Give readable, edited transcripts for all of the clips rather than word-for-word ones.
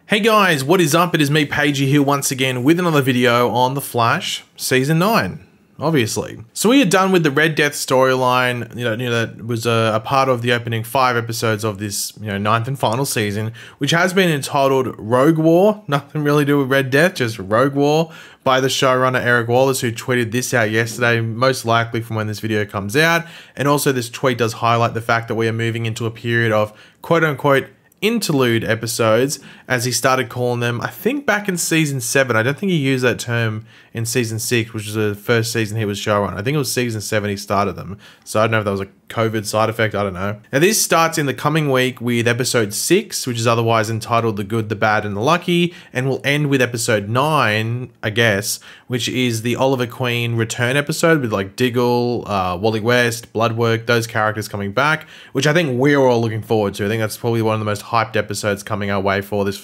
Hey guys, what is up? It is me, Pagey, here once again with another video on The Flash Season 9, obviously. So we are done with the Red Death storyline, that was a part of the opening 5 episodes of this, ninth and final season, which has been entitled Rogue War. Nothing really to do with Red Death, just Rogue War, by the showrunner Eric Wallace, who tweeted this out yesterday, most likely from when this video comes out. And also this tweet does highlight the fact that we are moving into a period of quote-unquote interlude episodes, as he started calling them, I think back in season 7. I don't think he used that term in season 6, which was the first season he was showrunner. I think it was season 7 he started them. So I don't know if that was a COVID side effect, I don't know. Now this starts in the coming week with episode 6, which is otherwise entitled The Good, the Bad and the Lucky, and will end with episode 9, I guess, which is the Oliver Queen return episode with like Diggle, Wally West, Bloodwork, those characters coming back, which I think we're all looking forward to. I think that's probably one of the most hyped episodes coming our way for this,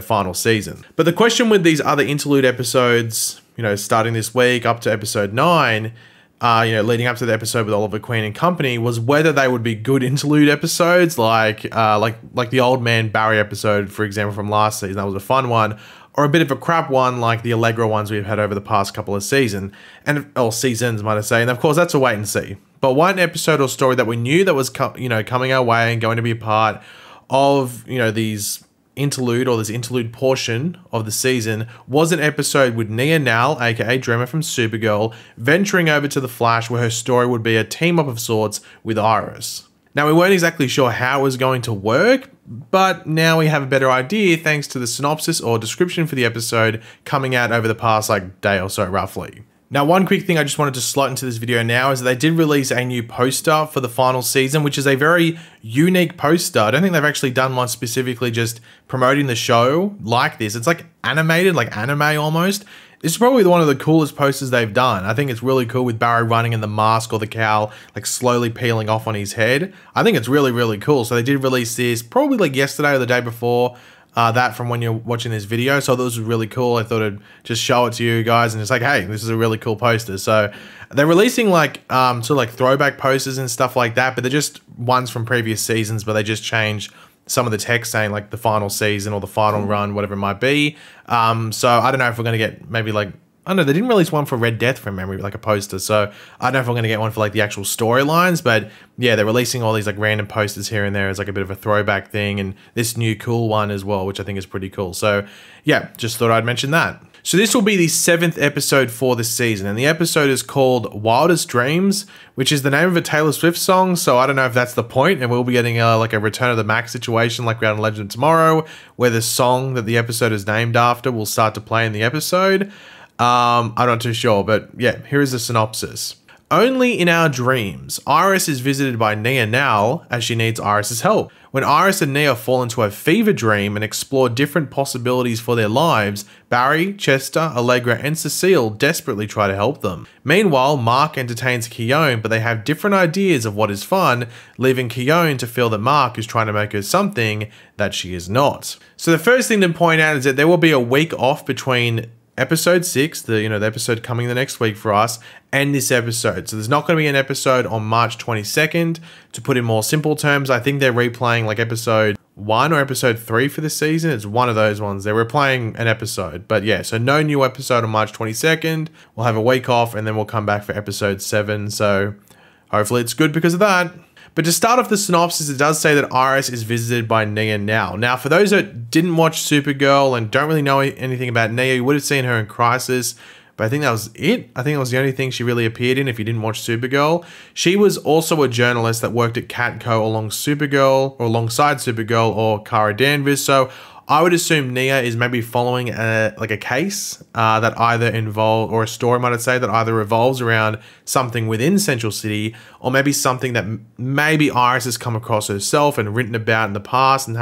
final season. But the question with these other interlude episodes, starting this week up to episode 9, leading up to the episode with Oliver Queen and company, was whether they would be good interlude episodes, like the Old Man Barry episode, for example, from last season. That was a fun one, or a bit of a crap one, like the Allegra ones we've had over the past couple of seasons, might I say. And of course, that's a wait and see. But one episode or story that we knew that was coming our way and going to be a part of this interlude portion of the season was an episode with Nia Nal, aka Dreamer from Supergirl, venturing over to the Flash, where her story would be a team up of sorts with Iris. Now, we weren't exactly sure how it was going to work, but now we have a better idea thanks to the synopsis or description for the episode coming out over the past day or so roughly. Now, one quick thing I just wanted to slot into this video now is that they did release a new poster for the final season, which is a very unique poster. I don't think they've actually done one specifically just promoting the show like this. It's like animated, like anime almost. This is probably one of the coolest posters they've done. I think it's really cool with Barry running in the mask or the cowl, slowly peeling off on his head. I think it's really, really cool. So they did release this probably yesterday or the day before. That from when you're watching this video. So I thought this was really cool. I thought I'd just show it to you guys and it's hey, this is a really cool poster. So they're releasing throwback posters and stuff like that, but they're just ones from previous seasons, but they just change some of the text saying the final season or the final run, whatever it might be. So I don't know if we're going to get maybe I don't know, they didn't release one for Red Death from memory, a poster, so I don't know if I'm going to get one for the actual storylines, but yeah, they're releasing all these random posters here and there as a bit of a throwback thing, and this new cool one as well, which I think is pretty cool. So yeah, just thought I'd mention that. So this will be the 7th episode for this season, and the episode is called Wildest Dreams, which is the name of a Taylor Swift song, so I don't know if that's the point, and we'll be getting a Return of the Mac situation like we had in Legend of Tomorrow, where the song that the episode is named after will start to play in the episode. I'm not too sure, but yeah, here is the synopsis. Only in our dreams, Iris is visited by Nia Nal as she needs Iris's help. When Iris and Nia fall into a fever dream and explore different possibilities for their lives, Barry, Chester, Allegra, and Cecile desperately try to help them. Meanwhile, Mark entertains Keone, but they have different ideas of what is fun, leaving Keone to feel that Mark is trying to make her something that she is not. So the first thing to point out is that there will be a week off between episode 6, the episode coming the next week for us, and this episode. So there's not going to be an episode on March 22nd. To put in more simple terms, I think they're replaying episode 1 or episode 3 for this season. It's one of those ones. They're replaying an episode. But yeah, so no new episode on March 22nd. We'll have a week off and then we'll come back for episode 7. So hopefully it's good because of that. But to start off the synopsis, it does say that Iris is visited by Nia Nal. Now, for those that didn't watch Supergirl and don't really know anything about Nia, you would have seen her in Crisis, but I think that was it. I think it was the only thing she really appeared in if you didn't watch Supergirl. She was also a journalist that worked at Catco alongside Supergirl or Kara Danvers, so I would assume Nia is maybe following a case that either involves, or a story might I say, that either revolves around something within Central City, or maybe something that maybe Iris has come across herself and written about in the past, and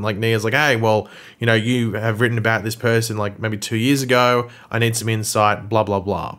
Nia's hey, well, you have written about this person maybe 2 years ago, I need some insight, blah, blah, blah.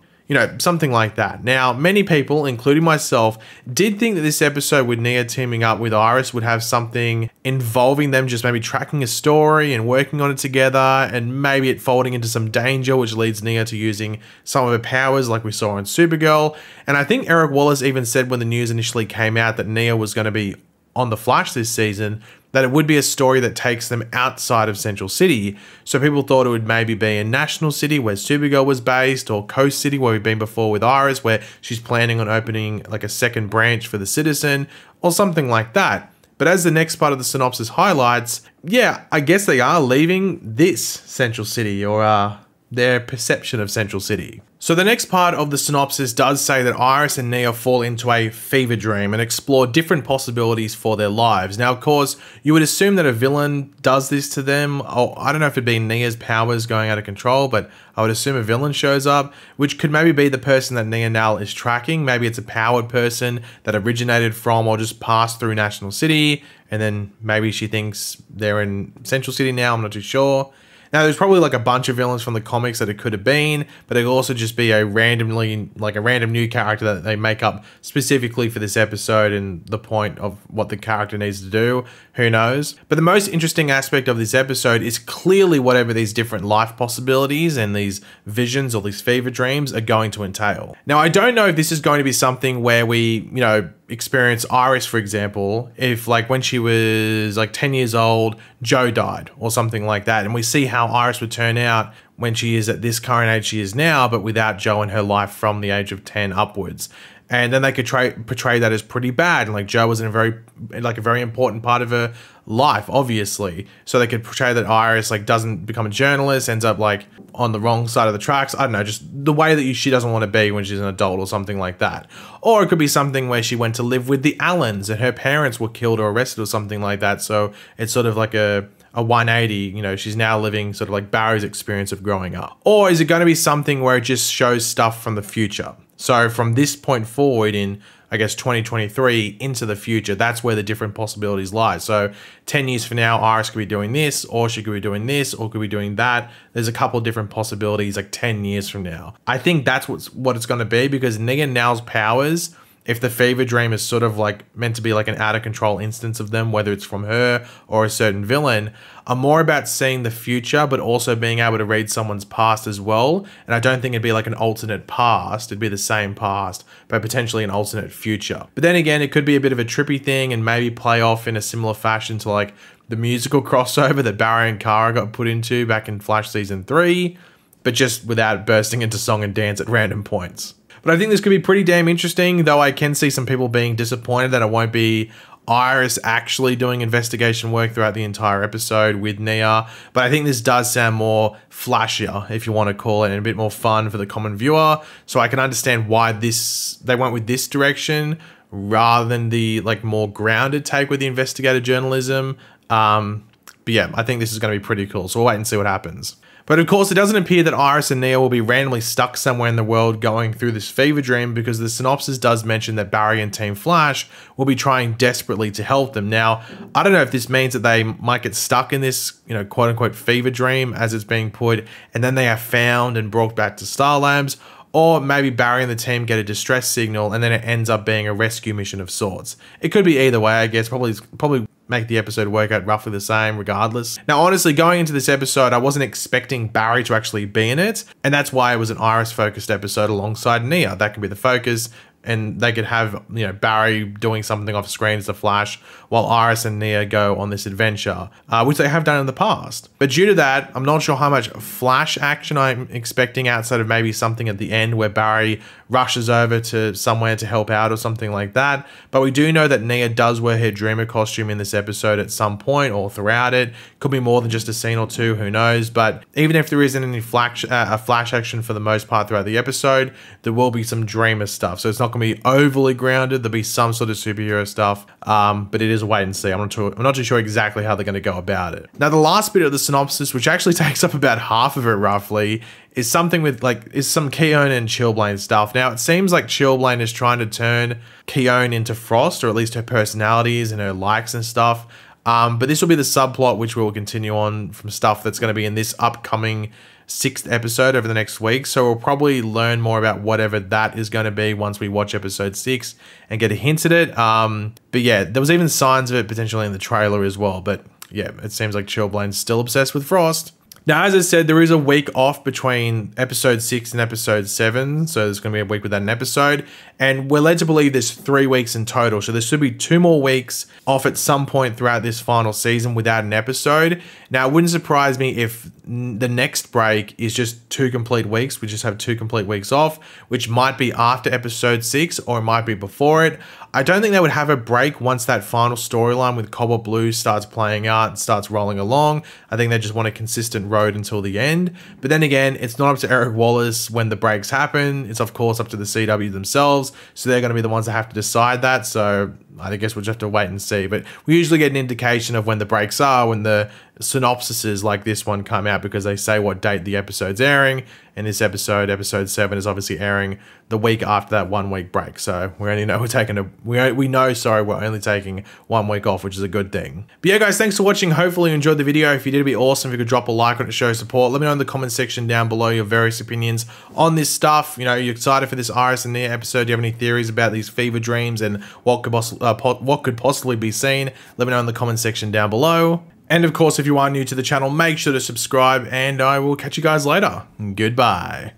Something like that. Now, many people, including myself, did think that this episode with Nia teaming up with Iris would have something involving them just maybe tracking a story and working on it together, and maybe it folding into some danger, which leads Nia to using some of her powers like we saw in Supergirl. And I think Eric Wallace even said when the news initially came out that Nia was going to be on The Flash this season, that it would be a story that takes them outside of Central City. So people thought it would maybe be in National City where Supergirl was based, or Coast City where we've been before with Iris, where she's planning on opening like a second branch for the Citizen, or something like that. But as the next part of the synopsis highlights, yeah, I guess they are leaving this Central City, or their perception of Central City. So the next part of the synopsis does say that Iris and Nia fall into a fever dream and explore different possibilities for their lives. Now, of course, you would assume that a villain does this to them. Oh, I don't know if it'd be Nia's powers going out of control, but I would assume a villain shows up, which could maybe be the person that Nia now is tracking. Maybe it's a powered person that originated from or just passed through National City, and then maybe she thinks they're in Central City now. I'm not too sure. Now, there's probably like a bunch of villains from the comics that it could have been, but it could also just be a random new character that they make up specifically for this episode and the point of what the character needs to do. Who knows? But the most interesting aspect of this episode is clearly whatever these different life possibilities and these visions or these fever dreams are going to entail. Now, I don't know if this is going to be something where we, experience Iris, for example, if like when she was like 10 years old, Joe died or something like that. And we see how Iris would turn out when she is at this current age she is now, but without Joe in her life from the age of 10 upwards. And then they could portray that as pretty bad. And like Joe was in a very important part of her life, obviously. So they could portray that Iris like doesn't become a journalist, ends up like on the wrong side of the tracks. I don't know, just the way that she doesn't want to be when she's an adult or something like that. Or it could be something where she went to live with the Allens and her parents were killed or arrested or something like that. So it's sort of like a 180, she's now living sort of like Barry's experience of growing up. Or is it going to be something where it just shows stuff from the future? So from this point forward in, I guess, 2023 into the future, that's where the different possibilities lie. So 10 years from now, Iris could be doing this, or she could be doing this, or could be doing that. There's a couple of different possibilities like 10 years from now. I think that's what it's going to be, because Nia now's powers, if the fever dream is sort of like meant to be like an out of control instance of them, whether it's from her or a certain villain, are more about seeing the future, but also being able to read someone's past as well. And I don't think it'd be like an alternate past. It'd be the same past, but potentially an alternate future. But then again, it could be a bit of a trippy thing and maybe play off in a similar fashion to like the musical crossover that Barry and Kara got put into back in Flash season 3, but just without bursting into song and dance at random points. But I think this could be pretty damn interesting, though I can see some people being disappointed that it won't be Iris actually doing investigation work throughout the entire episode with Nia. But I think this does sound more flashier, if you want to call it, and a bit more fun for the common viewer. So I can understand why they went with this direction rather than the like more grounded take with the investigative journalism. But yeah, I think this is going to be pretty cool. So we'll wait and see what happens. But of course, it doesn't appear that Iris and Nia will be randomly stuck somewhere in the world going through this fever dream, because the synopsis does mention that Barry and Team Flash will be trying desperately to help them. Now, I don't know if this means that they might get stuck in this, quote unquote fever dream as it's being put, and then they are found and brought back to Star Labs, or maybe Barry and the team get a distress signal and then it ends up being a rescue mission of sorts. It could be either way, I guess. Probably make the episode work out roughly the same regardless. Now, honestly, going into this episode, I wasn't expecting Barry to actually be in it, and that's why it was an Iris-focused episode alongside Nia. That could be the focus, and they could have, Barry doing something off screen as the Flash, while Iris and Nia go on this adventure, which they have done in the past. But due to that, I'm not sure how much Flash action I'm expecting outside of maybe something at the end where Barry rushes over to somewhere to help out or something like that. But we do know that Nia does wear her Dreamer costume in this episode at some point or throughout it. Could be more than just a scene or two, who knows. But even if there isn't any Flash action for the most part throughout the episode, there will be some Dreamer stuff. So it's not going to be overly grounded. There'll be some sort of superhero stuff, but it is a wait and see. I'm not too sure exactly how they're going to go about it. Now, the last bit of the synopsis, which actually takes up about half of it roughly, is something with some Keone and Chillblaine stuff. Now, it seems like Chillblaine is trying to turn Keone into Frost, or at least her personalities and her likes and stuff. But this will be the subplot which will continue on from stuff that's going to be in this upcoming 6th episode over the next week. So we'll probably learn more about whatever that is going to be once we watch episode 6 and get a hint at it. But yeah, there was even signs of it potentially in the trailer as well. But yeah, it seems like Chillblaine's still obsessed with Frost. Now, as I said, there is a week off between episode 6 and episode 7. So there's going to be a week without an episode. And we're led to believe there's 3 weeks in total. So there should be 2 more weeks off at some point throughout this final season without an episode. Now, it wouldn't surprise me if the next break is just 2 complete weeks. We just have 2 complete weeks off, which might be after episode 6 or it might be before it. I don't think they would have a break once that final storyline with Cobalt Blue starts playing out and starts rolling along. I think they just want a consistent road until the end. But then again, it's not up to Eric Wallace when the breaks happen. It's of course up to the CW themselves. So they're going to be the ones that have to decide that. So I guess we'll just have to wait and see. But we usually get an indication of when the breaks are, when the synopsises like this one come out, because they say what date the episode's airing. And this episode, episode 7, is obviously airing the week after that 1 week break. So we only know we're taking we're only taking 1 week off, which is a good thing. But yeah, guys, thanks for watching. Hopefully you enjoyed the video. If you did, it'd be awesome if you could drop a like on it to show support. Let me know in the comment section down below your various opinions on this stuff. You know, you're excited for this Iris and Nia episode. Do you have any theories about these fever dreams and what could possibly be seen? Let me know in the comment section down below. And of course, if you are new to the channel, make sure to subscribe, and I will catch you guys later. Goodbye.